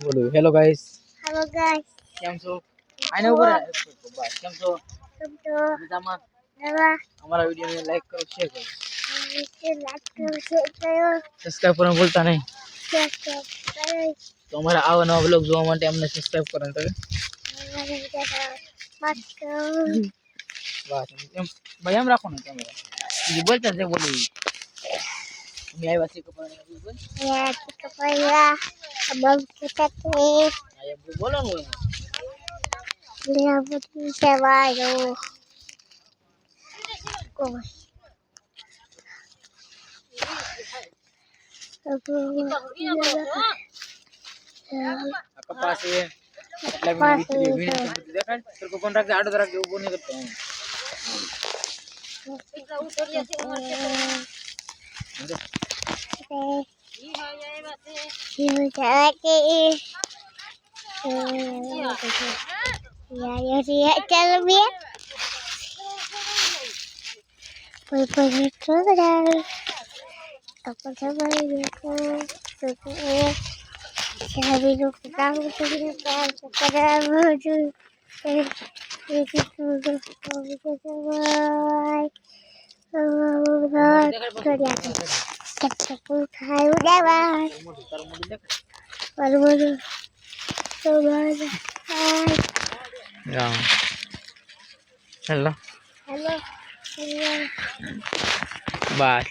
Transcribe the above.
બોલો hello guys Hello guys. કેમ છો આને ઉપર બસ કેમ છો મજામાં અમારા વિડિયોને લાઈક કરો શેર કરો સબસ્ક્રાઇબ કરવાનું ભૂલતા નહીં તો અમારા આવા નવા વ્લોગ જોવા માટે અમને સબસ્ક્રાઇબ કરો તો બસ એમ ભાઈ એમ રાખો ને કેમેરા બીજું બોલતા છે બોલી અમે આવ્યા છીએ કપાળા બોલ Ya, kepala abang kita tuh આ બોલો ને lihat sewa yo. કપાસ છે એટલા વિડીયો દેખાડ સરકો કોન્ટ્રાક્ટ આડો રાખજો ઉભો નહીં કરતો Ya, kalau dia Begitu dah. Apa kabar itu? Saya hidup tahu sebenarnya sekarang baju. Itu sudah sampai. Kelihatan. Ketemu kayu dewan. Baru-baru. Coba. Ya. Hello. Hello. બસ